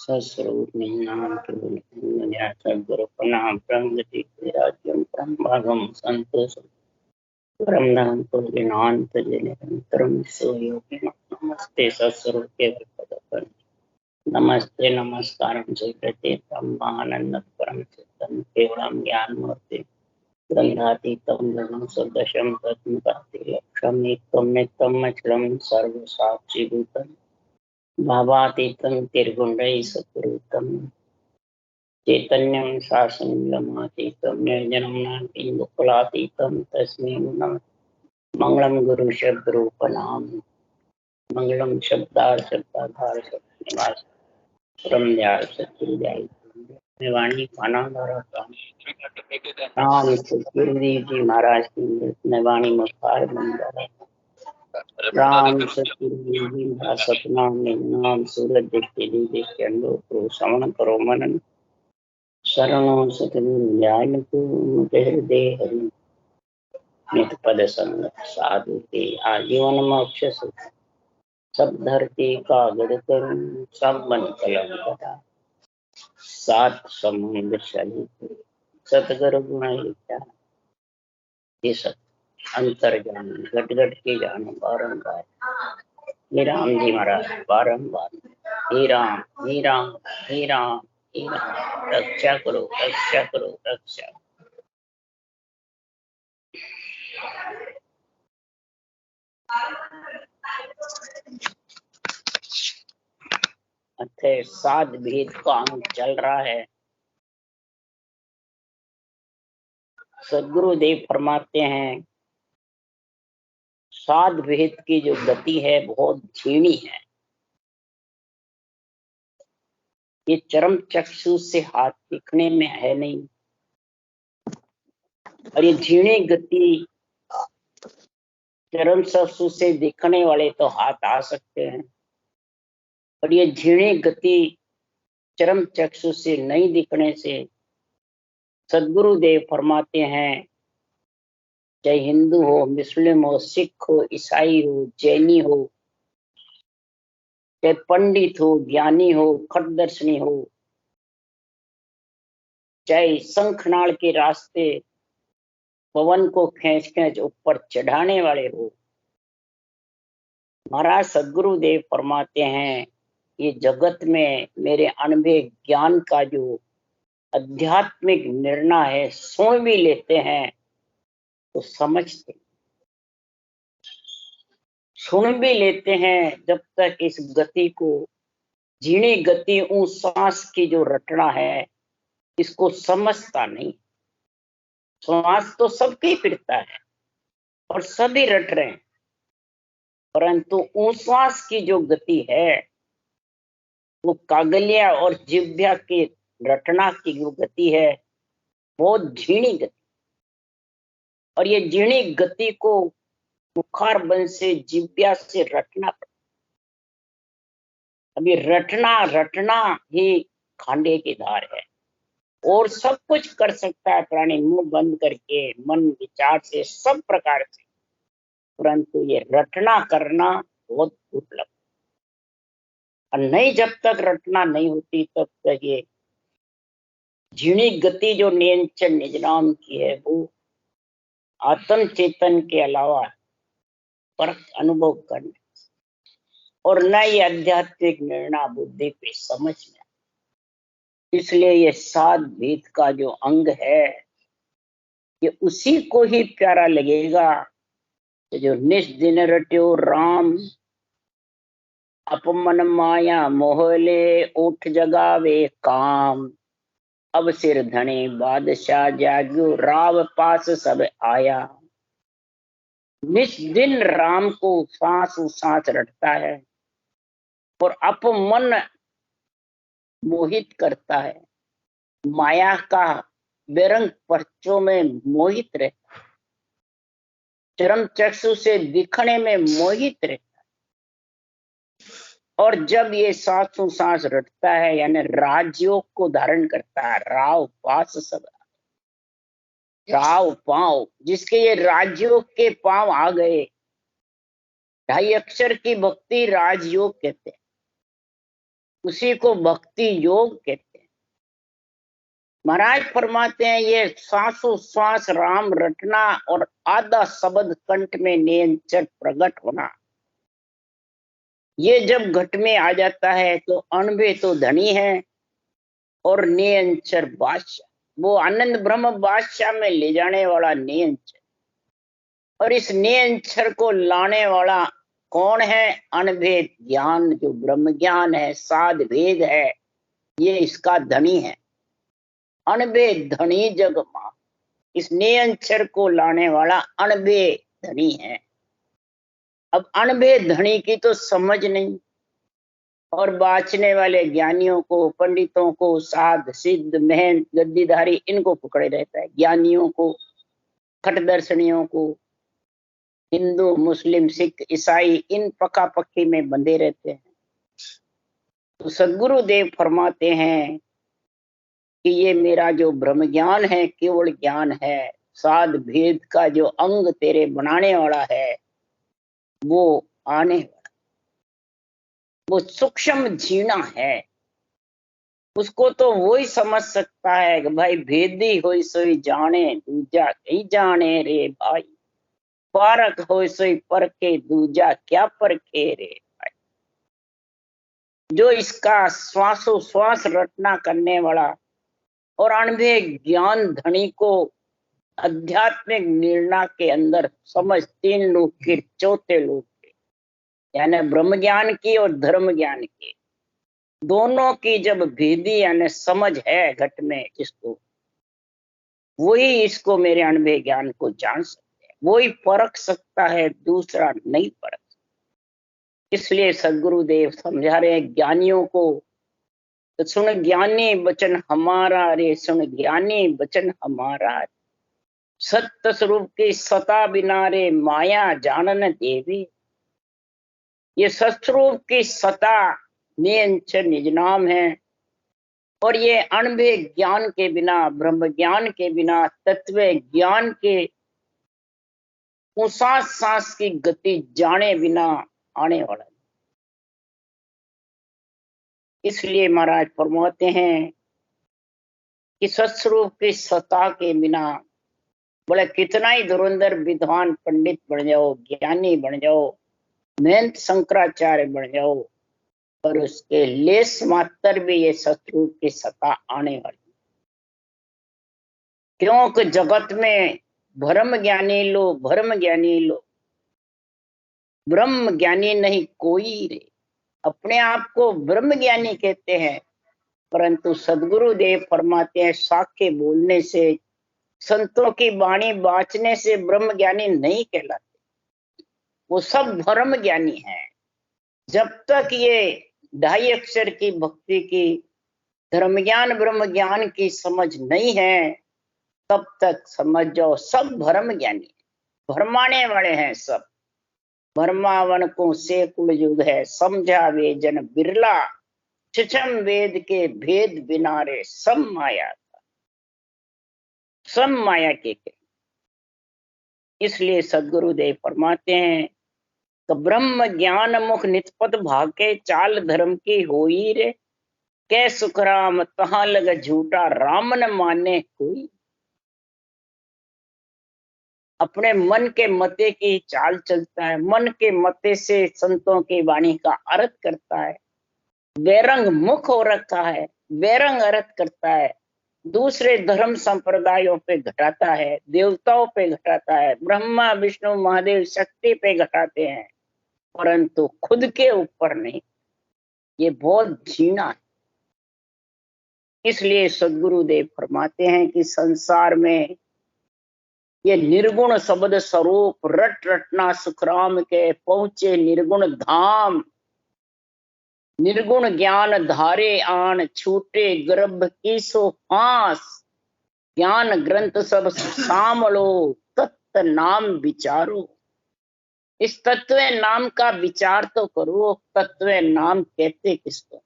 सस्वरूप निन्नाम सद्गुरु प्रणाम ब्रह्मति राज्यम ब्रह्मभागम संतोष ब्रह्मधाम को विनांत निरंतरम सोयोगी नमस्ते सस्वरूप के नमस्ते नमस्कारम स्वीकृते ब्रह्मानंद परम चित्तम केवलम ज्ञान मूर्ति ग्रंथातीतम धर्म सदशम तत्मपाति लक्ष्यम एकम नित्यम अचलम सर्व साक्षी भूतम भावातीतं त्रिगुण्डैः सत्वरूपं चैतन्यं शासनमतीतं निर्जनं नान्ति गोकुलातीतं तस्मै नमः। मंगलम गुरु शब्द रूपनाम मंगलम शब्दाधार निवास ब्रह्मयाल सत्याल में वाणी पाना धारा राम सतगुरुदेव जी महाराज की में वाणी मुखार बंद राम सतगुरु सतनाम नाम सूरज देखते देखते अनुभव श्रवण करो मनन शरणों सतगुरु ज्ञान को हृदय हरि नित पद संगत साधु के आजीवन मोक्ष सुख सब धरती का गढ़ करूं सब मन कलम कटा सात समुद्र सहित सतगुरु गुण लिखा ये सब अंतर जान घट घट के जाने बारंबार हे राम जी महाराज बारंबार हे राम हे राम हे राम हे राम रक्षा करो रक्षा अथे सात भेद का अंग चल रहा है। सदगुरुदेव फरमाते हैं सात भेद की जो गति है बहुत धीमी है। ये चरम चक्षु से हाथ दिखने में है नहीं और ये धीमी गति चरम चक्षु से दिखने वाले तो हाथ आ सकते हैं और ये धीमी गति चरम चक्षु से नहीं दिखने से सदगुरुदेव फरमाते हैं चाहे हिंदू हो मुस्लिम हो सिख हो ईसाई हो जैनी हो चाहे पंडित हो ज्ञानी हो खटदर्शनी हो चाहे शंखनाल के रास्ते पवन को खींच खींच ऊपर चढ़ाने वाले हो। महाराज सदगुरुदेव फरमाते हैं ये जगत में मेरे अनुभव ज्ञान का जो आध्यात्मिक निर्णय है सुन भी लेते हैं तो समझते सुन भी लेते हैं जब तक इस गति को झीणी गति उस सांस की जो रटना है इसको समझता नहीं। श्वास तो सबके फिरता है और सभी रट रहे हैं परंतु उस श्वास की जो गति है वो कागलिया और जिह्वा की रटना की जो गति है बहुत झीणी गति और ये झीणी गति को बुखार बन से जिव्या से रटना पड़ता। अभी रटना ही खांडे की धार है और सब कुछ कर सकता है प्राणी मुंह बंद करके मन विचार से सब प्रकार से परंतु ये रटना करना बहुत दुर्लभ और नहीं जब तक रटना नहीं होती तब तक ये झीणी गति जो नियंत्रण निजनाम की है वो आत्म चेतन के अलावा परख अनुभव करने और न ये आध्यात्मिक निर्णय बुद्धि पे समझ में। इसलिए ये सात भेद का जो अंग है ये उसी को ही प्यारा लगेगा जो निज दिन रट्यो राम अपमन माया मोहले उठ जगावे काम अब सिर धने बादशाह जाग्यो राव पास सब आया। निज दिन राम को सांस सांस रटता है और अपमन मोहित करता है माया का बेरंग पर्चों में मोहित रहता है चरम चक्षु से दिखने में मोहित रहता है और जब ये सांसों सांस रटता है यानी राजयोग को धारण करता है राव पास सब राव पांव जिसके ये राजयोग के पांव आ गए ढाई अक्षर की भक्ति राजयोग कहते हैं उसी को भक्ति योग कहते हैं। महाराज फरमाते हैं ये श्वासों श्वास राम रटना और आधा शब्द कंठ में निरंतर प्रकट होना, ये जब घट में आ जाता है तो अणबे तो धनी है और निरंतर बादशाह, वो आनंद ब्रह्म बादशाह में ले जाने वाला निरंतर। और इस निरंतर को लाने वाला कौन है? अनभेद ज्ञान, जो ब्रह्म ज्ञान है, साध भेद है, ये इसका धनी है। अनभेद धनी जग मां, इस निरंतर को लाने वाला अनभेद धनी है। अब अनभेद धनी की तो समझ नहीं, और बाँचने वाले ज्ञानियों को, पंडितों को, साध सिद्ध महंत गद्दीधारी, इनको पकड़े रहता है। ज्ञानियों को, खटदर्शनियों को, हिंदू मुस्लिम सिख ईसाई, इन पक्का पक्की में बंधे रहते हैं। तो सदगुरु देव फरमाते हैं कि ये मेरा जो ब्रह्म ज्ञान है केवल ज्ञान है, साध भेद का जो अंग तेरे बनाने वाला है वो आने वाला, वो सूक्ष्म जीना है। उसको तो वो ही समझ सकता है कि भाई भेदी होई सोई जाने, दूजा नहीं जाने रे भाई, पारक होई सोई परखे, दूजा क्या परखे रे भाई। जो इसका श्वासों श्वास रटना करने वाला और अनभे ज्ञान धनी को आध्यात्मिक निर्णय के अंदर समझ, तीन लोग के चौथे लोग के, यानी ब्रह्म ज्ञान की और धर्म ज्ञान की, दोनों की जब भेदी यानी समझ है घट में, जिसको वही इसको मेरे अनभे ज्ञान को जान सकते हैं, वही परख सकता है, दूसरा नहीं परख। इसलिए सदगुरुदेव समझा रहे हैं ज्ञानियों को, तो सुन ज्ञानी वचन हमारा रे, सुन ज्ञानी वचन हमारा, सत्य स्वरूप की सता बिना रे माया जानन देवी। ये सत्स्वरूप की सता निरंतर निज नाम है, और ये अणभे ज्ञान के बिना, ब्रह्म ज्ञान के बिना, तत्व ज्ञान के सांस सांस की गति जाने बिना आने वाला। इसलिए महाराज फरमाते हैं कि सत्स्वरूप की सत्ता के बिना बोले कितना ही धुरंधर विद्वान पंडित बन जाओ, ज्ञानी बन जाओ, महंत शंकराचार्य बन जाओ, पर उसके लेस मात्र भी ये सत्स्वरूप की सत्ता आने वाली। क्योंकि जगत में भ्रम ज्ञानी लो, भ्रम ज्ञानी लो, ब्रह्म ज्ञानी नहीं कोई रे। अपने आप को ब्रह्म ज्ञानी कहते हैं, परंतु सदगुरु देव फरमाते हैं साके बोलने से, संतों की वाणी बाँचने से ब्रह्म ज्ञानी नहीं कहलाते, वो सब भ्रम ज्ञानी हैं। जब तक ये ढाई अक्षर की भक्ति की, धर्म ज्ञान ब्रह्म ज्ञान की समझ नहीं है, तब तक समझ जाओ सब भ्रम ज्ञानी, भरमाने वाले हैं सब। भरमावन को से कुल युग है, समझा वे जन बिरला, छिछम वेद के भेद बिना रे सब माया, सब माया के। इसलिए सदगुरुदेव फरमाते हैं तो ब्रह्म ज्ञान मुख निष्पत भाके, चाल धर्म की होई रे, कै सुखराम तहां लग झूठा, राम न माने कोई। अपने मन के मते की चाल चलता है, मन के मते से संतों की वाणी का अर्थ करता है, बेरंग मुख हो रखा है, बेरंग अर्थ करता है, दूसरे धर्म संप्रदायों पे घटाता है, देवताओं पे घटाता है, ब्रह्मा विष्णु महादेव शक्ति पे घटाते हैं, परंतु खुद के ऊपर नहीं। ये बहुत झीना है। इसलिए सदगुरुदेव फरमाते हैं कि संसार में ये निर्गुण शब्द स्वरूप रट रटना सुखराम के, पहुंचे निर्गुण धाम, निर्गुण ज्ञान धारे आन, छूटे गर्भ की सो फांस, ज्ञान ग्रंथ सब सामलो, तत्व नाम विचारो। इस तत्व नाम का विचार तो करो, तत्व नाम कहते किसको?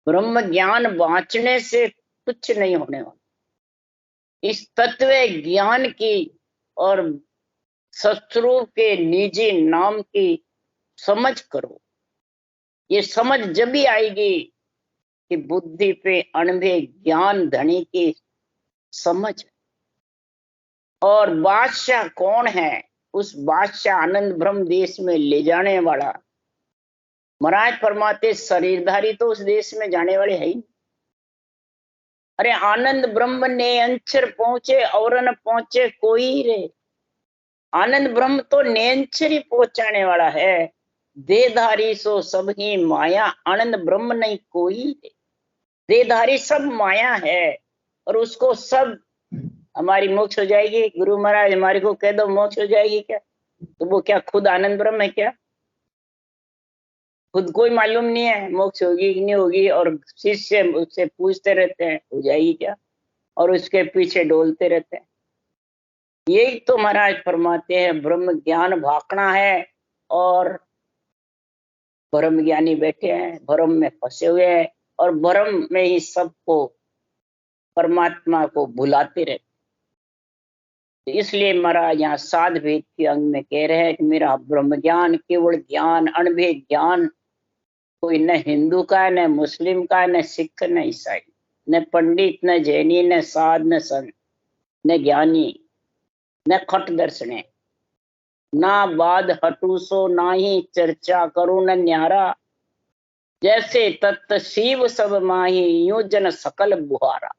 ब्रह्म ज्ञान बांचने से कुछ नहीं होने वाला। इस तत्व ज्ञान की और सत्स्वरूप के निजी नाम की समझ करो। ये समझ जब भी आएगी कि बुद्धि पे अणभे ज्ञान धनी की समझ। और बादशाह कौन है? उस बादशाह आनंद ब्रह्म देश में ले जाने वाला। महाराज फरमाते शरीरधारी तो उस देश में जाने वाले है ही। अरे आनंद ब्रह्म ने अंचर पहुंचे और न पहुंचे कोई रे। आनंद ब्रह्म तो नेंचर ही पहुंचाने वाला है। देहधारी सो सब ही माया, आनंद ब्रह्म नहीं कोई रे। देहधारी सब माया है और उसको सब हमारी मोक्ष हो जाएगी। गुरु महाराज हमारे को कह दो मोक्ष हो जाएगी क्या? तो वो क्या खुद आनंद ब्रह्म है क्या? खुद कोई मालूम नहीं है मोक्ष होगी कि नहीं होगी, और शिष्य उससे पूछते रहते हैं हो जाएगी क्या, और उसके पीछे डोलते रहते हैं। यही तो महाराज फरमाते हैं ब्रह्म ज्ञान भाकना है, और ब्रह्म ज्ञानी बैठे हैं भ्रम में फंसे हुए हैं, और भ्रम में ही सबको परमात्मा को भुलाते रहते। तो इसलिए महाराज यहाँ साध भेद के अंग में कह रहे हैं कि मेरा ब्रह्म ज्ञान केवल ज्ञान, अणभेद ज्ञान। कोई न हिंदू का है, न मुस्लिम का है, न सिख, न ईसाई, न पंडित, न जैनी, न साध, न संत, न ज्ञानी, न खट दर्शने, ना बाद हटू सो ना ही चर्चा करूं न न्यारा। जैसे तत्त शिव सब माही यूं जन सकल बुहारा।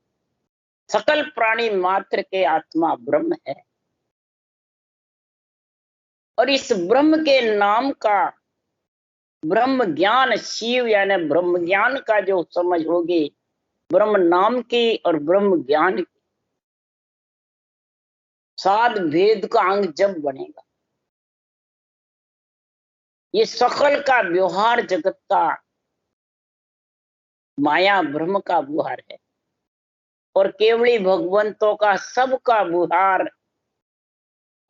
सकल प्राणी मात्र के आत्मा ब्रह्म है, और इस ब्रह्म के नाम का ब्रह्म ज्ञान, शिव यानी ब्रह्म ज्ञान का जो समझ होगी, ब्रह्म नाम की और ब्रह्म ज्ञान की, साध भेद का अंग जब बनेगा, ये सकल का व्यवहार जगत का माया ब्रह्म का व्यवहार है, और केवली भगवंतों का सबका व्यवहार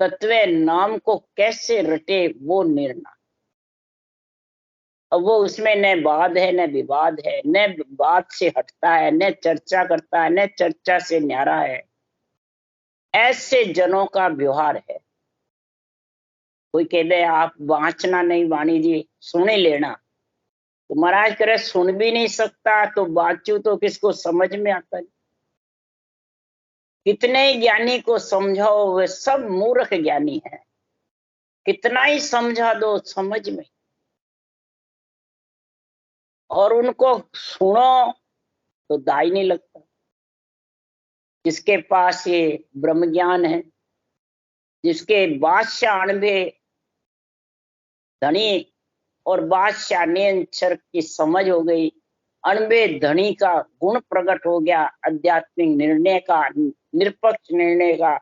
तत्व नाम को कैसे रटे वो निर्णय। अब वो उसमें न वाद है न विवाद है, न बात से हटता है, न चर्चा करता है, न चर्चा से न्यारा है। ऐसे जनों का व्यवहार है। कोई कह दे आप वाचना नहीं वाणी जी, सुन ही लेना, तो महाराज करे सुन भी नहीं सकता तो बाचू तो किसको समझ में आता है? कितने ही ज्ञानी को समझाओ वे सब मूर्ख ज्ञानी है। कितना ही समझा दो समझ में, और उनको सुनो तो दाई नहीं लगता। जिसके पास ये ब्रह्म ज्ञान है, जिसके बादशाह अणबे धनी और बादशाह ने अक्षर की समझ हो गई, अणबे धनी का गुण प्रकट हो गया, आध्यात्मिक निर्णय का, निरपक्ष निर्णय का,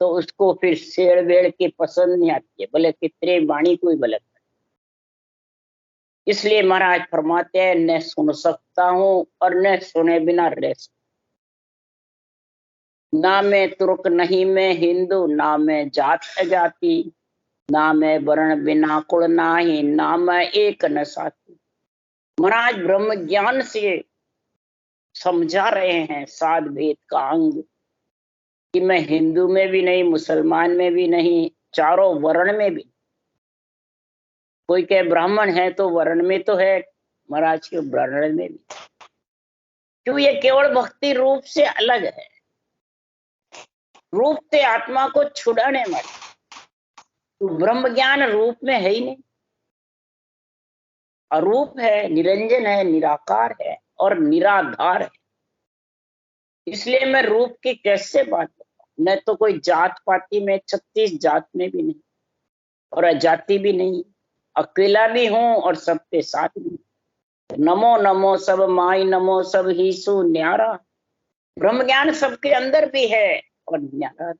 तो उसको फिर शेर वेड़ की पसंद नहीं आती है, भले कितने वाणी कोई भले। इसलिए महाराज फरमाते हैं न सुन सकता हूं और न सुने बिना रह सकता। ना मैं तुर्क नहीं मैं हिंदू, ना मैं जात अजाति, ना मैं वर्ण बिना कुल नाही, ना मैं एक न साथी। महाराज ब्रह्म ज्ञान से समझा रहे हैं साध भेद का अंग, कि मैं हिंदू में भी नहीं, मुसलमान में भी नहीं, चारों वर्ण में भी। कोई कहे ब्राह्मण है तो वर्ण में तो है, महाराज के वर्ण में भी, क्यों? ये केवल भक्ति रूप से अलग है, रूप से आत्मा को छुड़ाने वाले। तो ब्रह्म ज्ञान रूप में है ही नहीं, अरूप है, निरंजन है, निराकार है और निराधार है। इसलिए मैं रूप की कैसे बात करूं? मैं तो कोई जात पाती में 36 जात में भी नहीं, और अजाति भी नहीं, अकेला भी हूं और सबके साथ भी। नमो नमो सब माई, नमो सब ही सु न्यारा। ब्रह्म ज्ञान सबके अंदर भी है और न्यारा भी।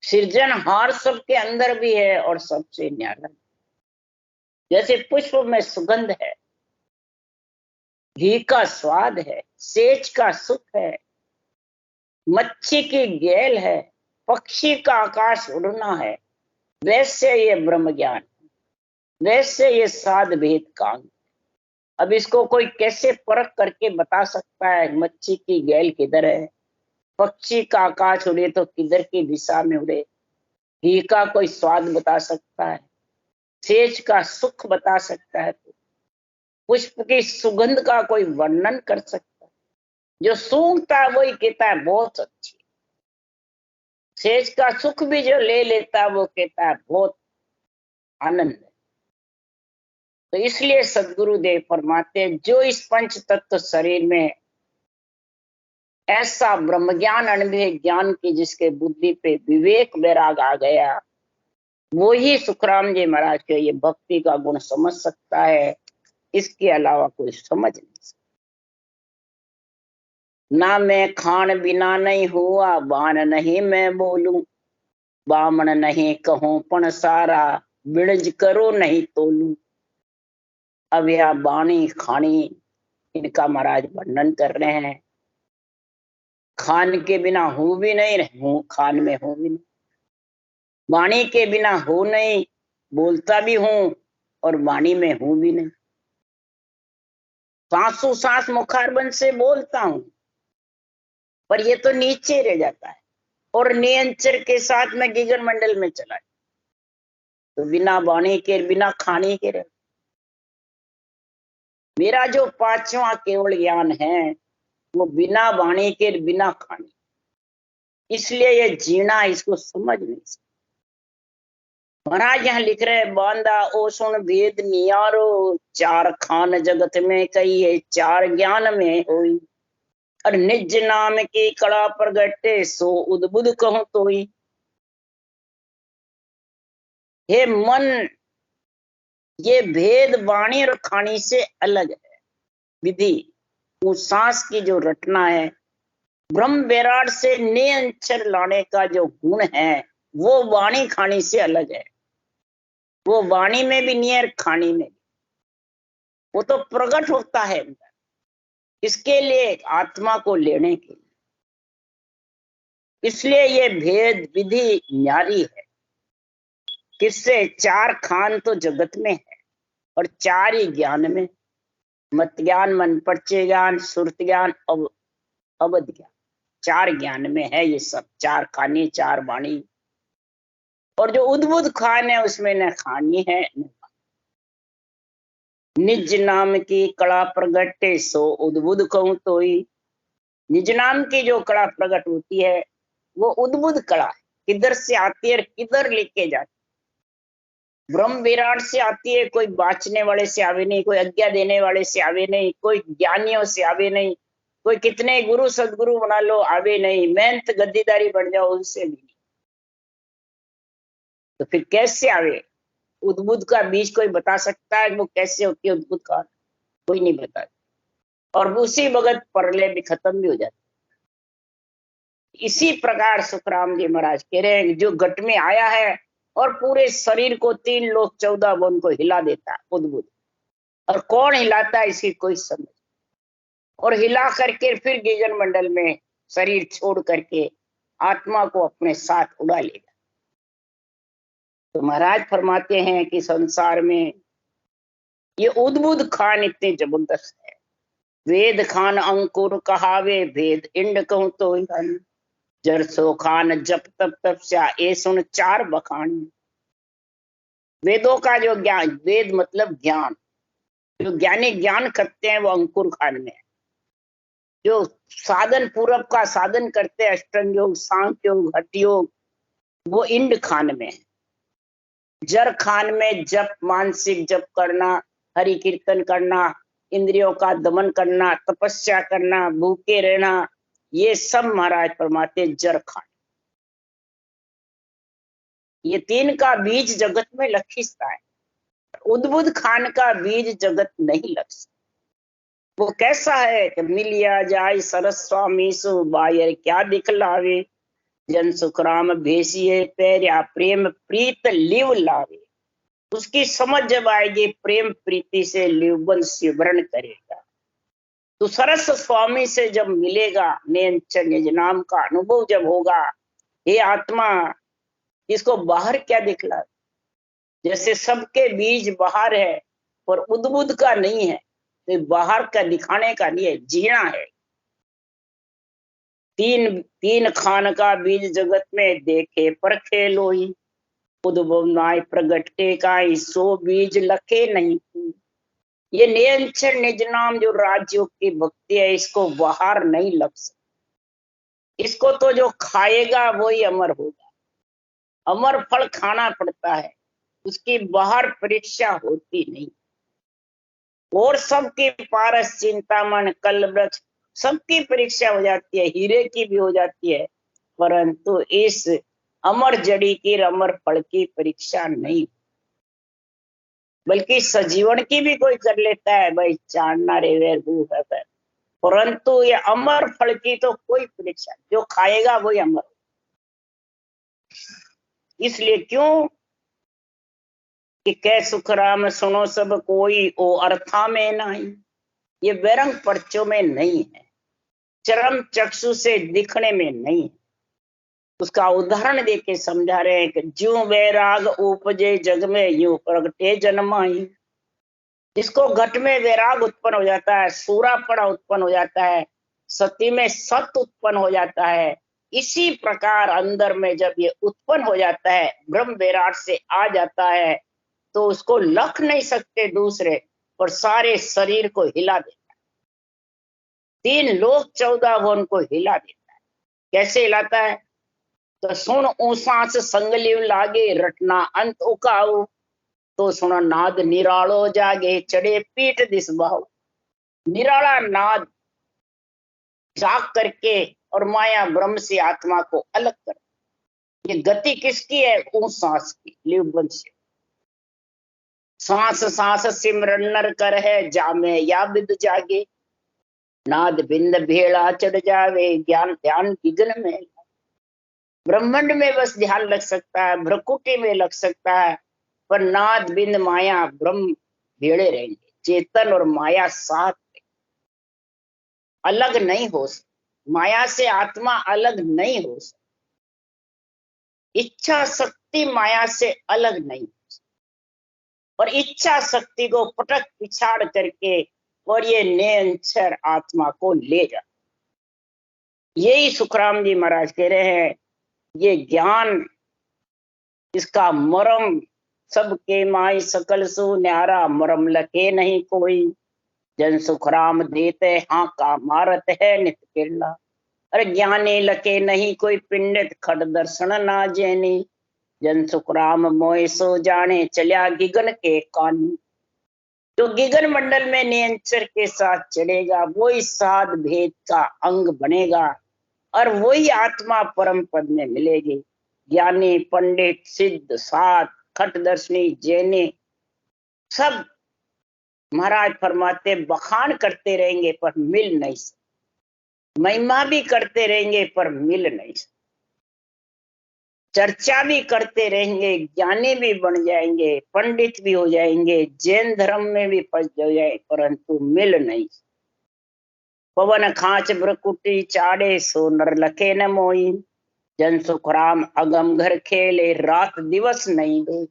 सृजनहार सबके अंदर भी है और सबसे न्यारा भी। जैसे पुष्प में सुगंध है, घी का स्वाद है, सेज का सुख है, मच्छी की गेल है, पक्षी का आकाश उड़ना है, वैसे ये ब्रह्म ज्ञान, वैसे ये साध भेद का अंग। अब इसको कोई कैसे परख करके बता सकता है मच्छी की गेल किधर है, पक्षी का आकाश उड़े तो किधर की दिशा में उड़े, घी का कोई स्वाद बता सकता है, सेज का सुख बता सकता है? पुष्प की सुगंध का कोई वर्णन कर सकता है? जो सूंघता है वही कहता है बहुत अच्छी। सेज का सुख भी जो ले लेता है वो कहता है बहुत आनंद है। तो इसलिए सदगुरुदेव फरमाते हैं जो इस पंच तत्व शरीर में ऐसा ब्रह्म ज्ञान अनुभव ज्ञान की जिसके बुद्धि पे विवेक वैराग आ गया, वो ही सुखराम जी महाराज के ये भक्ति का गुण समझ सकता है। इसके अलावा कोई समझ नहीं सकता। ना मैं खान बिना नहीं हुआ, बान नहीं मैं बोलूं, बामण नहीं कहूं पण सारा, बिड़ज करो नहीं तोलूं। अब यह बाणी खानी इनका महाराज वर्णन कर रहे हैं। खान के बिना हूं भी नहीं, हूं खान में हूं भी नहीं, वाणी के बिना हो नहीं, बोलता भी हूं और वाणी में हूं भी नहीं। सांसों सांस मुखारबंद से बोलता हूं पर ये तो नीचे रह जाता है और नियंचर के साथ में गगन मंडल में चला, तो बिना वाणी के बिना खाने के रह। मेरा जो पांचवा केवल ज्ञान है वो बिना वाणी के बिना खाने, इसलिए ये जीना इसको समझ नहीं सकते। महाराज यहाँ लिख रहे हैं, बांदा ओ सुन भेद नियारो, चार खान जगत में कही है चार ज्ञान में होई, और निज नाम की कड़ा प्रगटे सो उद्बुद्ध कहूं तोई। हे मन, ये भेद वाणी और खानी से अलग है। विधि वो सांस की जो रटना है, ब्रह्म विराट से नियंचर लाने का जो गुण है वो वाणी खानी से अलग है। वो वाणी में भी नहीं है, खानी में भी, वो तो प्रकट होता है अंदर, इसके लिए आत्मा को लेने के लिए। इसलिए ये भेद विधि न्यारी है। किससे? चार खान तो जगत में है और चार ही ज्ञान में, मत ज्ञान, मन परिचय ज्ञान, सुरत ज्ञान, अवध ज्ञान, चार ज्ञान में है ये सब। चार खानी, चार वाणी, और जो उद्बुद्ध खान है उसमें न खानी है न। निज नाम की कला प्रगटे सो उद्बुद्ध कहूं तोई। निज नाम की जो कला प्रकट होती है वो उद्बुद्ध कला है। किधर से आती है, किधर लेके जाती है? ब्रह्म विराट से आती है, कोई बांचने वाले से आवे नहीं, कोई आज्ञा देने वाले से आवे नहीं, कोई ज्ञानियों से आवे नहीं, कोई कितने गुरु सदगुरु बना लो आवे नहीं, मेहनत गद्दीदारी बन जाओ उनसे भी नहीं। तो फिर कैसे आवे? उद्बुद्ध का बीज कोई बता सकता है वो कैसे होती है उद्बुद्ध का? कोई नहीं बता। और उसी वक्त परले भी खत्म भी हो जाती। इसी प्रकार सुखराम जी महाराज कह रहे हैं जो घट में आया है और पूरे शरीर को 3 लोक 14 वन को हिला देता है उद्बुद्ध। और कौन हिलाता है इसकी कोई समझ, और हिला करके फिर गगन मंडल में शरीर छोड़ करके आत्मा को अपने साथ उड़ा लेगा। तो महाराज फरमाते हैं कि संसार में ये उद्बुद्ध खान इतने जबरदस्त है। वेद खान अंकुर कहावे, भेद इंड कहूं तो जर सो खान जप तप तपस्या ए सुन चार बखान। वेदों का जो ज्ञान, वेद मतलब ज्ञान, जो ज्ञानी ज्ञान करते हैं वो अंकुर खान में है। जो साधन पूरब का साधन करते हैं, अष्टांग योग, सांख्य योग, हठ योग, वो इंड खान में है। जर खान में जप, मानसिक जप करना, हरि कीर्तन करना, इंद्रियों का दमन करना, तपस्या करना, भूखे रहना, ये सब महाराज फरमाते जर खान। ये 3 का बीज जगत में लग सकता है, उद्बुद्ध खान का बीज जगत नहीं लग सकता। वो कैसा है कि मिलिया जाय सरस स्वामी सु, बायर क्या दिखलावे, जन सुखराम भेसिए पैरिया, प्रेम प्रीत लिव लावे। उसकी समझ जब आएगी, प्रेम प्रीति से लिवबन शिवरण करेगा। तो सरस स्वामी से जब मिलेगा, नियंचन निज नाम का अनुभव जब होगा, ये आत्मा इसको बाहर क्या दिखला? जैसे सबके बीज बाहर है पर उद्बुद्ध का नहीं है, तो बाहर का दिखाने का नहीं है, जीना है। 3 खान का बीज जगत में देखे परखे लोई, उद्भव नाय प्रगट के काई, सो बीज लखे नहीं। ये निरंतर निज नाम जो राजयोग की भक्ति है, इसको बाहर नहीं लग सकती। इसको तो जो खाएगा वही अमर होगा। अमर फल खाना पड़ता है, उसकी बाहर परीक्षा होती नहीं। और सबकी पारस चिंतामण कल वृक्ष सबकी परीक्षा हो जाती है, हीरे की भी हो जाती है, परंतु इस अमर जड़ी की अमर फल की परीक्षा नहीं। बल्कि सजीवन की भी कोई कर लेता है, भाई चांदना रे वेर भू है, परंतु ये अमर फल की तो कोई परीक्षा, जो खाएगा वही अमर। इसलिए क्यों कि कै सुख राम सुनो सब कोई, ओ अर्था में नहीं। ये व्यरंग पर्चों में नहीं है, चरम चक्षु से दिखने में नहीं है। उसका उदाहरण देके समझा रहे हैं कि ज्यों वैराग उपजे जग में, यूं प्रगटे जन्माई। जिसको घट में वैराग उत्पन्न हो जाता है, सूरापड़ा उत्पन्न हो जाता है, सती में सत उत्पन्न हो जाता है, इसी प्रकार अंदर में जब ये उत्पन्न हो जाता है, ब्रह्म वैराट से आ जाता है, तो उसको लख नहीं सकते दूसरे, पर सारे शरीर को हिला देता है। 3 लोक 14 भुवन को हिला देता है। कैसे हिलाता है? तो सुन ऊसास संगलिव लागे, रटना अंत उकाऊ। तो सुन नाद निरालो जागे, चढ़े पीठ दिस बाहु। निराला नाद जाग करके और माया ब्रह्म से आत्मा को अलग कर। ये गति किसकी है? ऊस सांस की, लिव से। सांस सांस सिमरन नर कर है, जामे या विद जागे। नाद बिंद भेड़ा चढ़ जावे, ज्ञान ध्यान विघ्न में। ब्रह्मांड में बस ध्यान लग सकता है, भ्रकुटी में लग सकता है, पर नाद बिंद माया ब्रह्म भेड़े रहेंगे। चेतन और माया साथ अलग नहीं हो सकती, माया से आत्मा अलग नहीं हो सकती। इच्छा शक्ति माया से अलग नहीं हो सकती, और इच्छा शक्ति को पटक पिछाड़ करके और ये निरंतर आत्मा को ले जा। यही सुखराम जी महाराज कह रहे हैं, ये ज्ञान इसका मरम सबके माई सकल सु न्यारा, मरम लके नहीं कोई। जन सुखराम देते हाँ का मारत है नित किरला। अरे ज्ञानी लके नहीं कोई, पिंडित खड दर्शन ना जैनी। जन सुखराम मोय सो जाने, चलिया गिगन के कानी। जो गिगन मंडल में नियंचर के साथ चलेगा, वही साध भेद का अंग बनेगा, और वही आत्मा परम पद में मिलेगी। ज्ञानी पंडित सिद्ध साध खटदर्शनी जैनी सब महाराज फरमाते बखान करते रहेंगे पर मिल नहीं सकते, महिमा भी करते रहेंगे पर मिल नहीं सकते, चर्चा भी करते रहेंगे, ज्ञानी भी बन जाएंगे, पंडित भी हो जाएंगे, जैन धर्म में भी फंस जाए, परंतु मिल नहीं। पवन खांच भ्रकुटी चाड़े, सो नर लखे न मोई। जन सुखराम अगम घर खेले, रात दिवस नहीं दे।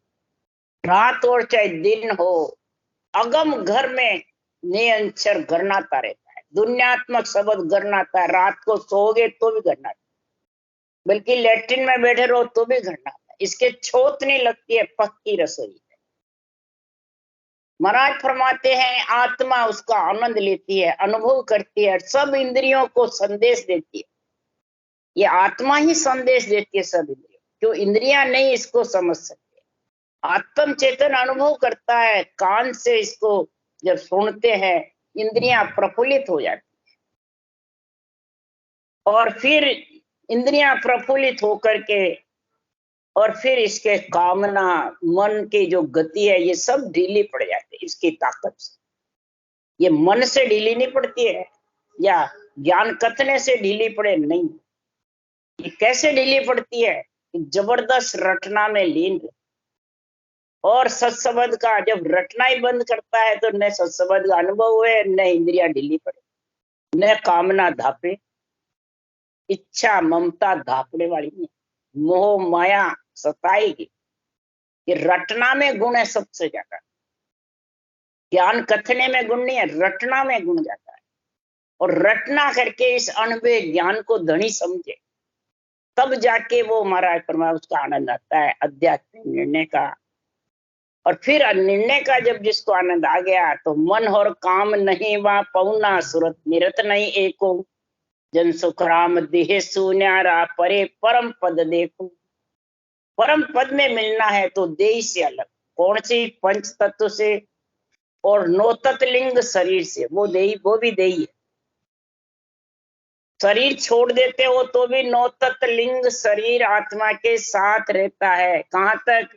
रात और चाहे दिन हो, अगम घर में निरंतर गरनाता रहता है, दुनियात्मक शब्द गरनाता है। रात को सोओगे तो भी गरनाता, बल्कि लैट्रिन में बैठे रहो तो भी गरनाता। इसके छोत नहीं लगती है, पक्की रसोई है। महाराज फरमाते हैं आत्मा उसका आनंद लेती है, अनुभव करती है, सब इंद्रियों को संदेश देती है। ये आत्मा ही संदेश देती है सब इंद्रियों, क्यों इंद्रियां नहीं इसको समझ सकते। आत्म चेतन अनुभव करता है, कान से इसको जब सुनते हैं इंद्रियां प्रफुल्लित हो जाती है, और फिर इंद्रियां प्रफुल्लित होकर के और फिर इसके कामना मन की जो गति है ये सब ढीली पड़ जाती है इसकी ताकत से। ये मन से ढीली नहीं पड़ती है या ज्ञान कथने से ढीली पड़े, नहीं। ये कैसे ढीली पड़ती है? जबरदस्त रटना में लीन, और सत्संबंध का जब रटना ही बंद करता है तो न सत्संबंध का अनुभव हुए, न इंद्रिया ढीली पड़े, न कामना धापे। इच्छा ममता धापने वाली नहीं, मोह माया सताएगी। ये रटना में गुण है सबसे ज्यादा, ज्ञान कथने में गुण नहीं है, रटना में गुण जाता है। और रटना करके इस अनुभव ज्ञान को धनी समझे, तब जाके वो महाराज परमात्मा उसका आनंद आता है, अध्यात्म निर्णय का। और फिर निर्णय का जब जिसको आनंद आ गया तो मन और काम नहीं वा पौना सुरत निरत नहीं एको जन सुख राम देह सुन्यारा परे परम पद देखो। परम पद में मिलना है तो देह से अलग, कौन सी? पंच तत्व से और नौ तत्लिंग शरीर से। वो देही, वो भी देही है। शरीर छोड़ देते हो तो भी नौ तत्लिंग शरीर आत्मा के साथ रहता है। कहां तक?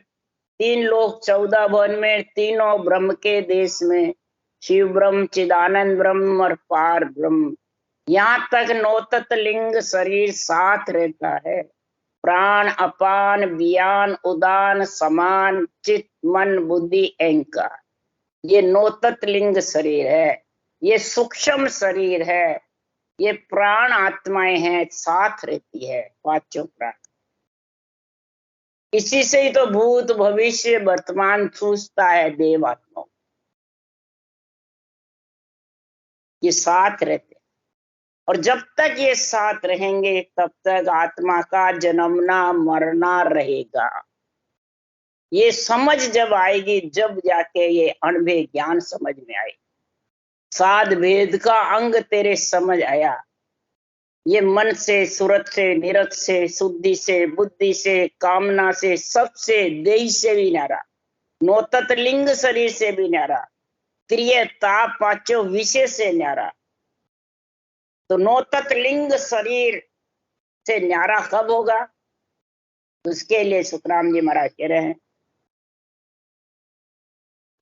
3 लोक 14 भवन में, तीनों ब्रह्म के देश में, शिव ब्रह्म, चिदानंद ब्रह्म और पार ब्रह्म, यहाँ तक नौ तत्लिंग शरीर साथ रहता है। प्राण, अपान, व्यान, उदान, समान, चित, मन, बुद्धि, अहंकार, ये नौ तत्लिंग शरीर है। ये सूक्ष्म शरीर है। ये प्राण आत्माएं हैं, साथ रहती है पांचों प्राण। इसी से ही तो भूत भविष्य वर्तमान सूझता है देव आत्मा। ये साथ रहते हैं और जब तक ये साथ रहेंगे तब तक आत्मा का जन्मना मरना रहेगा। ये समझ जब आएगी, जब जाके ये अणभे ज्ञान समझ में आए। साध भेद का अंग तेरे समझ आया। ये मन से, सुरत से, निरत से, शुद्धि से, बुद्धि से, कामना से, सबसे, देही से भी न्यारा, नौ तत्लिंग शरीर से भी न्यारा, त्रिय ताप पांचों विषय से न्यारा। तो नौ तत्लिंग शरीर से न्यारा कब होगा? उसके लिए सुखराम जी महाराज कह रहे हैं,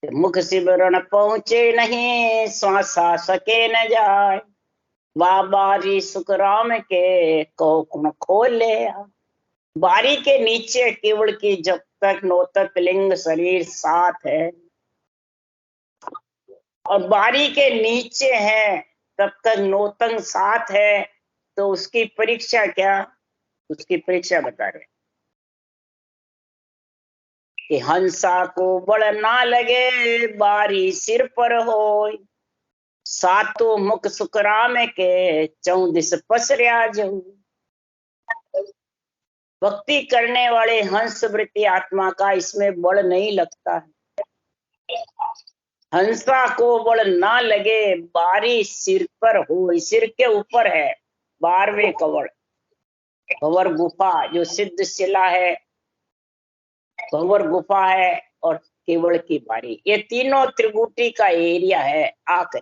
मुख सिमरन पहुंचे नहीं, श्वासा सके न जाए, बारी सुखराम के कौन खोले। बारी के नीचे केवल की जब तक नौ तत्लिंग शरीर साथ है और बारी के नीचे है तब तक नौतंग साथ है, तो उसकी परीक्षा क्या? उसकी परीक्षा बता रहे कि हंसा को बड़ ना लगे, बारी सिर पर हो, सातों मुख सुखराम के 14 पसरिया जाऊ। भक्ति करने वाले हंस वृत्ति आत्मा का इसमें बड़ नहीं लगता है। हंसा को बड़ ना लगे, बारी सिर पर हो, सिर के ऊपर है 12वें कवड़, भंवर गुफा जो सिद्ध शिला है, भंवर गुफा है और केवल की बारी, ये तीनों त्रिकुटी का एरिया है आकर।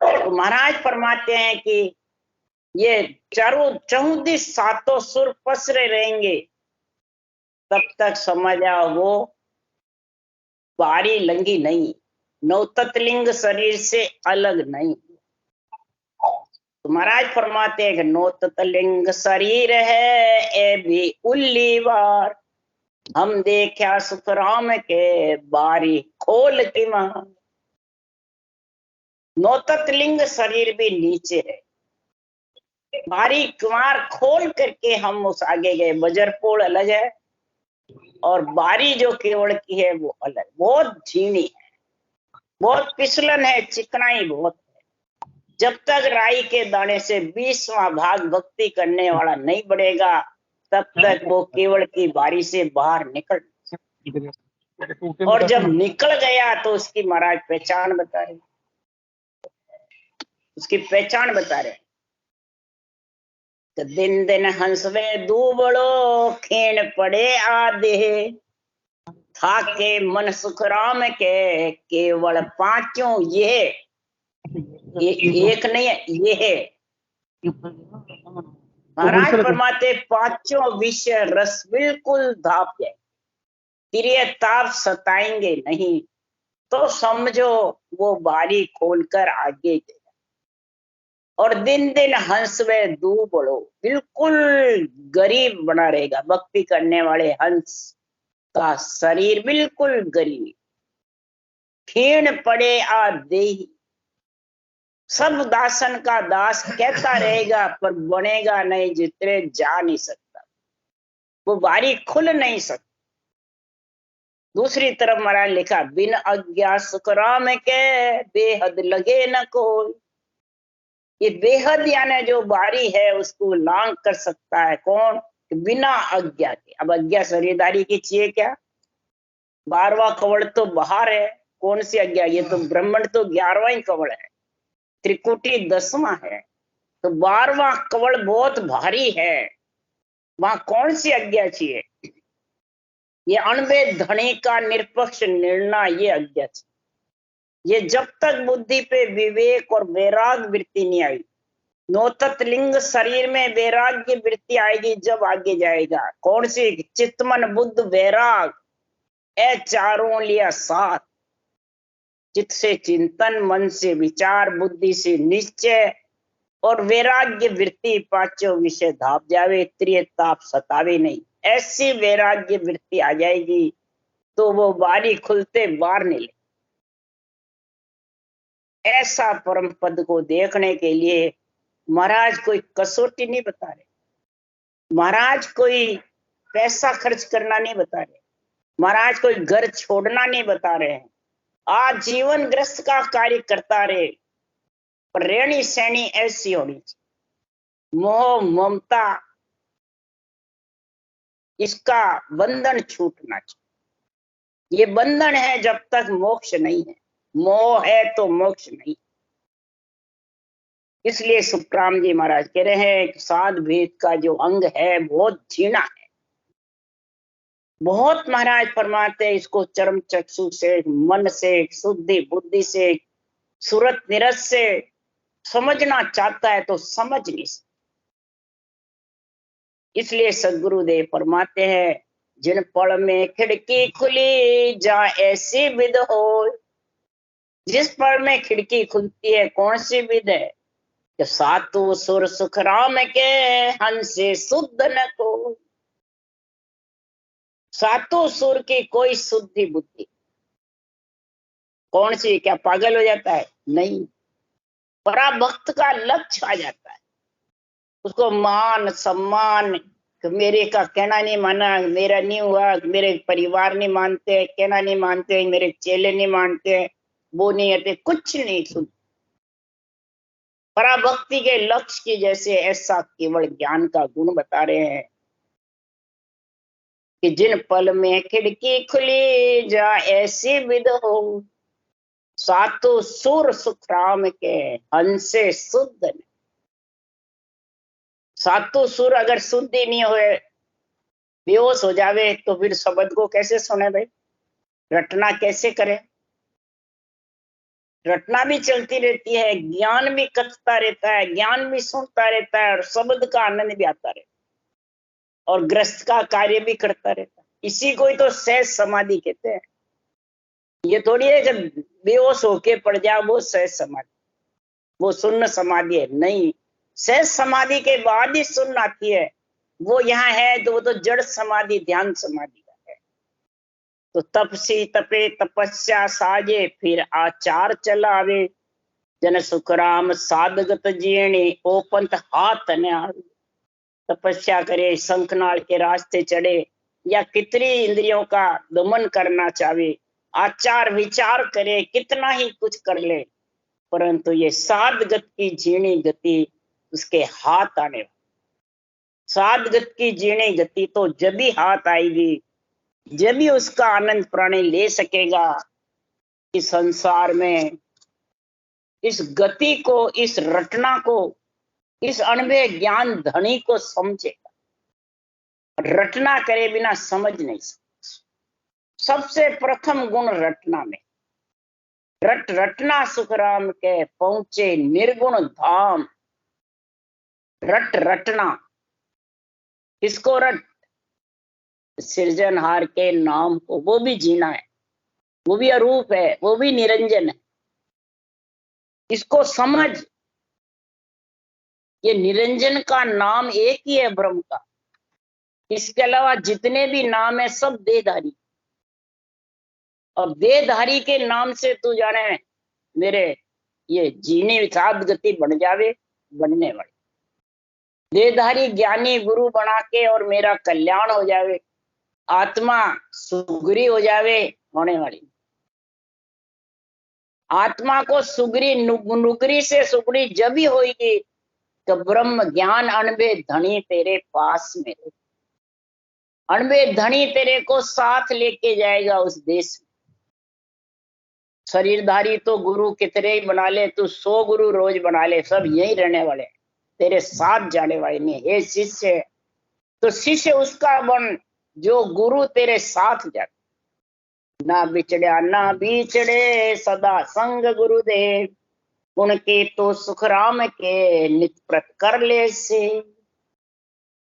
तो महाराज फरमाते हैं कि ये चारों 14 सातों सुर पसरे रहेंगे, तब तक समझ आओ वो बारी लंगी नहीं, नौ तत्लिंग शरीर से अलग नहीं। तो महाराज फरमाते हैं कि नौ तत्लिंग शरीर है ए भी उल्लीवार, हम देखा सुखराम के बारी खोल की मां। नौ तत्लिंग शरीर भी नीचे है, बारी कुमार खोल करके हम उस आगे गए। बजरपोल अलग है और बारी जो केवड़ की है वो अलग। बहुत झीणी है, बहुत फिसलन है, चिकनाई बहुत है। जब तक राई के दाने से 20वां भाग भक्ति करने वाला नहीं बढ़ेगा तब तक वो केवड़ की बारी से बाहर निकल, और जब निकल गया तो उसकी महाराज पहचान बता रहे, उसकी पहचान बता रहे। तो दिन दिन हंसवे दूबड़ो, खेण पड़े आधे, थाके मन सुखराम के केवल पांचों ये एक नहीं है, ये है। महाराज फरमाते पांचों विषय रस बिल्कुल धाप जाए, तिरिय ताप सताएंगे नहीं, तो समझो वो बारी खोलकर आगे गया। और दिन दिन हंसवे दूबड़ो, बिल्कुल गरीब बना रहेगा। भक्ति करने वाले हंस का शरीर बिल्कुल गरीब, खीण पड़े आ देही, सब दासन का दास कहता रहेगा पर बनेगा नहीं, जितने जा नहीं सकता, वो बारी खुल नहीं सकती। दूसरी तरफ महाराज लिखा, बिन अज्ञा सुखराम के बेहद लगे न कोई। ये बेहद यानी जो बारी है उसको लांग कर सकता है कौन? बिना आज्ञा के। अब आज्ञा शरीरदारी की चाहिए क्या? 12वां कवड़ तो बाहर है, कौन सी आज्ञा? ये तो ब्राह्मण तो 11वां ही कवड़ है, त्रिकुटी 10वां है, तो 12वां कवड़ बहुत भारी है, वहां कौन सी आज्ञा चाहिए? ये अणबे धनी का निष्पक्ष निर्णय, ये आज्ञा चाहिए। ये जब तक बुद्धि पे विवेक और वैराग वृत्ति नहीं आई, नौतत्लिंग शरीर में वैराग्य वृत्ति आएगी जब आगे जाएगा। कौन सी? चित्तमन बुद्ध वैराग, ए चारों लिया साथ। चित्त से चिंतन, मन से विचार, बुद्धि से निश्चय और वैराग्य वृत्ति, पांचों विषय धाप जावे, त्रिय ताप सतावे नहीं। ऐसी वैराग्य वृत्ति आ जाएगी तो वो बारी खुलते बाहर निकले। ऐसा परम पद को देखने के लिए महाराज कोई कसौटी नहीं बता रहे, महाराज कोई पैसा खर्च करना नहीं बता रहे, महाराज कोई घर छोड़ना नहीं बता रहे हैं। आज जीवन ग्रस्त का कार्य करता रहे, पर रहनी सहनी ऐसी होनी चाहिए। मोह ममता इसका बंधन छूटना चाहिए। ये बंधन है जब तक मोक्ष नहीं है, मोह है तो मोक्ष नहीं। इसलिए सुखराम जी महाराज कह रहे हैं कि साध भेद का जो अंग है बहुत झीना है, बहुत महाराज फरमाते हैं इसको चरम चक्षु से, मन से, शुद्धि बुद्धि से, सूरत निरस से समझना चाहता है तो समझ नहीं सकता। इसलिए सदगुरुदेव फरमाते हैं, जिन पल में खिड़की खुली जा ऐसी विद हो। जिस पल में खिड़की खुलती है, कौन सी विद है? कि सातु सुर सुख राम के, हंसे शुद्ध न को। सातों सुर की कोई शुद्धि बुद्धि, कौन सी? क्या पागल हो जाता है? नहीं, पराभक्त का लक्ष्य आ जाता है, उसको मान सम्मान, मेरे का कहना नहीं माना, मेरा नहीं हुआ, मेरे परिवार नहीं मानते, कहना नहीं मानते, मेरे चेले नहीं मानते, वो नहीं आते, कुछ नहीं सुन। पराभक्ति के लक्ष्य की जैसे ऐसा केवल ज्ञान का गुण बता रहे हैं कि जिन पल में खिड़की खुली जा ऐसी विद हो। सातों सुर सुख राम के, हंसे शुद्ध न। सातों सुर अगर शुद्धि नहीं हुए, बेहोश हो जावे, तो फिर शब्द को कैसे सुने भाई? रटना कैसे करे? रटना भी चलती रहती है, ज्ञान भी कथता रहता है, ज्ञान भी सुनता रहता है, और शब्द का आनंद भी आता रहता है, और ग्रस्त का कार्य भी करता रहता है। इसी को ही तो सहज समाधि कहते हैं। ये थोड़ी है कि बेहोश होके पड़ जाओ वो सहज समाधि, वो शून्य समाधि है। नहीं, सहज समाधि के बाद ही शून्य आती है। वो यहाँ है तो वो तो जड़ समाधि, ध्यान समाधि का है। तो तपसी तपे तपस्या साजे, फिर आचार चलावे। जन सुखराम साधगत जीणी, ओ पंथ हाथ न आवे। तपस्या करे, शंखनाल के रास्ते चढ़े, या कितनी इंद्रियों का दमन करना चाहे, आचार विचार करे, कितना ही कुछ कर ले, परंतु ये साधगत की जीणी गति उसके हाथ आने। साधगत की जीणी गति तो जब ही हाथ आएगी, जब ही उसका आनंद प्राणी ले सकेगा कि संसार में इस गति को, इस रटना को, इस अणबे ज्ञान धनी को समझेगा। रटना करे बिना समझ नहीं सकता। सबसे प्रथम गुण रटना में, रटना सुखराम के पहुंचे निर्गुण धाम। रटना किसको? रट सृजनहार के नाम को, वो भी जीना है, वो भी अरूप है, वो भी निरंजन है। इसको समझ, ये निरंजन का नाम एक ही है ब्रह्म का। इसके अलावा जितने भी नाम है सब देहधारी, और देहधारी के नाम से तू जाने मेरे ये जीने साध गति बन जावे, बनने वाली। देहधारी ज्ञानी गुरु बना के और मेरा कल्याण हो जावे, आत्मा सुगरी हो जावे, होने वाली। आत्मा को सुगरी नुगरी से सुगरी जब ही होगी तो ब्रह्म ज्ञान अणबे धनी तेरे पास में। अणबे धनी तेरे को साथ लेके जाएगा उस देश में। शरीरधारी तो गुरु कितने ही बना ले, तू 100 गुरु रोज बना ले, सब यही रहने वाले, तेरे साथ जाने वाले नहीं। हे शिष्य, तो शिष्य उसका बन जो गुरु तेरे साथ जाए। ना बिछड़या ना बिछड़े सदा संग गुरुदेव, गुण के तो सुख राम के नित प्रत कर ले से।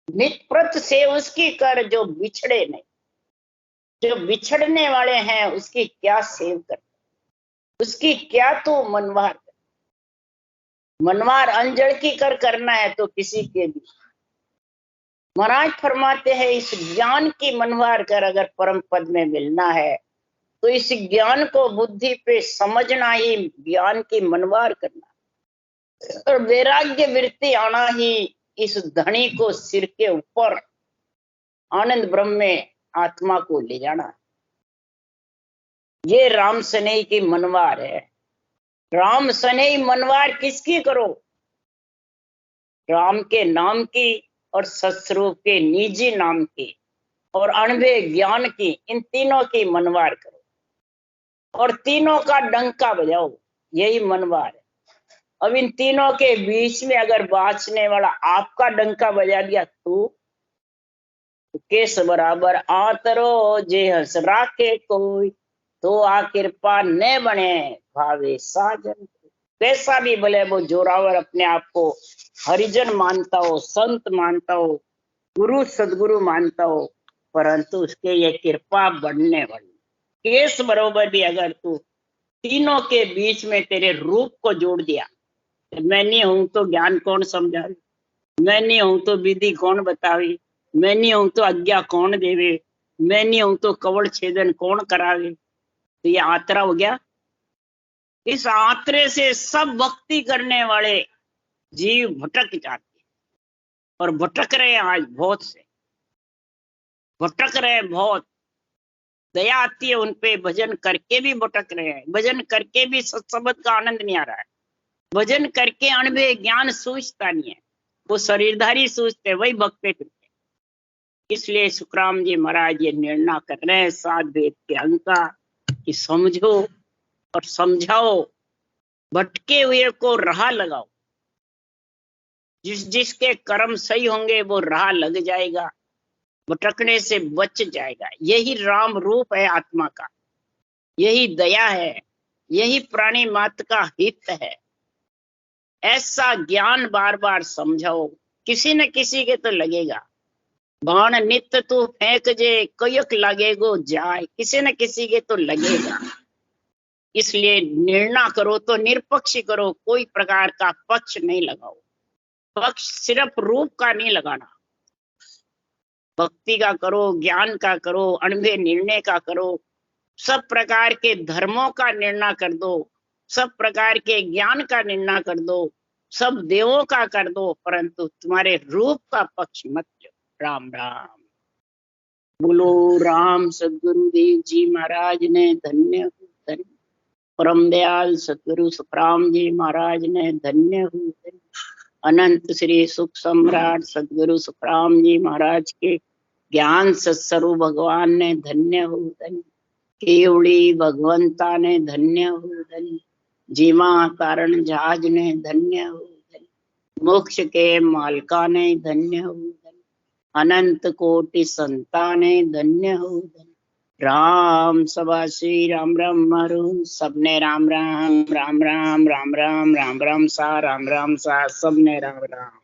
नित प्रत से उसकी कर जो बिछड़े नहीं। जो बिछड़ने वाले हैं उसकी क्या सेव कर, उसकी क्या तो मनवार कर। मनवार अंजड़ की कर करना है तो किसी के भी। महाराज फरमाते हैं इस ज्ञान की मनवार कर अगर परम पद में मिलना है तो इस ज्ञान को बुद्धि पे समझना ही ज्ञान की मनवार करना, और वैराग्य वृत्ति आना ही इस धनी को सिर के ऊपर आनंद ब्रह्म में आत्मा को ले जाना। ये राम स्नेही की मनवार है। राम स्नेही मनवार किसकी करो? राम के नाम की और सत्स्वरूप के निजी नाम की और अणबे ज्ञान की, इन तीनों की मनवार करो और तीनों का डंका बजाओ, यही मनवार है। अब इन तीनों के बीच में अगर बाँचने वाला आपका डंका बजा दिया तो केस बराबर आतरो जे हंस राखे कोई, तो आ कृपा न बने भावे साजन। कैसा भी भले वो जोरावर अपने आप को हरिजन मानता हो, संत मानता हो, गुरु सदगुरु मानता हो, परंतु उसके ये कृपा बढ़ने वाली। केस बराबर भी अगर तू तीनों के बीच में तेरे रूप को जोड़ दिया, मैं नहीं हूं तो ज्ञान कौन समझावे, मैं नहीं हूं तो विधि कौन बतावे, मैं नहीं हूं तो आज्ञा कौन देवे, मैं नहीं हूं तो कवड़ छेदन कौन करावे। तो ये आतरा हो गया। इस आतरे से सब भक्ति करने वाले जीव भटक जाते और भटक रहे हैं। आज बहुत से भटक रहे हैं, बहुत दया आती है उन पे, भजन करके भी भटक रहे हैं, भजन करके भी सत्संग का आनंद नहीं आ रहा है, भजन करके अणबे ज्ञान सूझता नहीं है, वो शरीरधारी सूझते, वही भक्ते फिरते। इसलिए सुखराम जी महाराज ये निर्णय कर रहे हैं सात वेद के अंग का कि समझो और समझाओ, भटके हुए को राह लगाओ। जिसके कर्म सही होंगे वो राह लग जाएगा, भटकने से बच जाएगा। यही राम रूप है आत्मा का, यही दया है, यही प्राणी मात्र का हित है। ऐसा ज्ञान बार बार समझाओ, किसी न किसी के तो लगेगा। बाण नित्य तू फेंक जे कयक लगेगो जाए, किसी न किसी के तो लगेगा। इसलिए निर्णय करो तो निरपक्ष करो, कोई प्रकार का पक्ष नहीं लगाओ। पक्ष सिर्फ रूप का नहीं लगाना, भक्ति का करो, ज्ञान का करो, अणबे निर्णय का करो, सब प्रकार के धर्मों का निर्णय कर दो, सब प्रकार के ज्ञान का निर्णय कर दो, सब देवों का कर दो, परंतु तुम्हारे रूप का पक्ष मत लो। राम राम बोलो। राम सदगुरुदेव जी महाराज ने धन्य धन्य, परम दयाल सतगुरु सुखराम जी महाराज ने धन्य हो। अनंत श्री सुख सम्राट सदगुरु सुखराम जी महाराज के ज्ञान सत्स्वरूप भगवान ने धन्य हो धन्य, केवड़ी भगवंता ने धन्य हो धन्य, जीवा कारण जहाज ने धन्य हो धन्य, मोक्ष के मालका ने धन्य हो धन्य, अनंत कोटि संता ने धन्य हो धन्य। राम सभा श्री राम राम मारू, सबने राम राम राम राम राम राम राम राम सा, राम राम सा, सबने राम राम।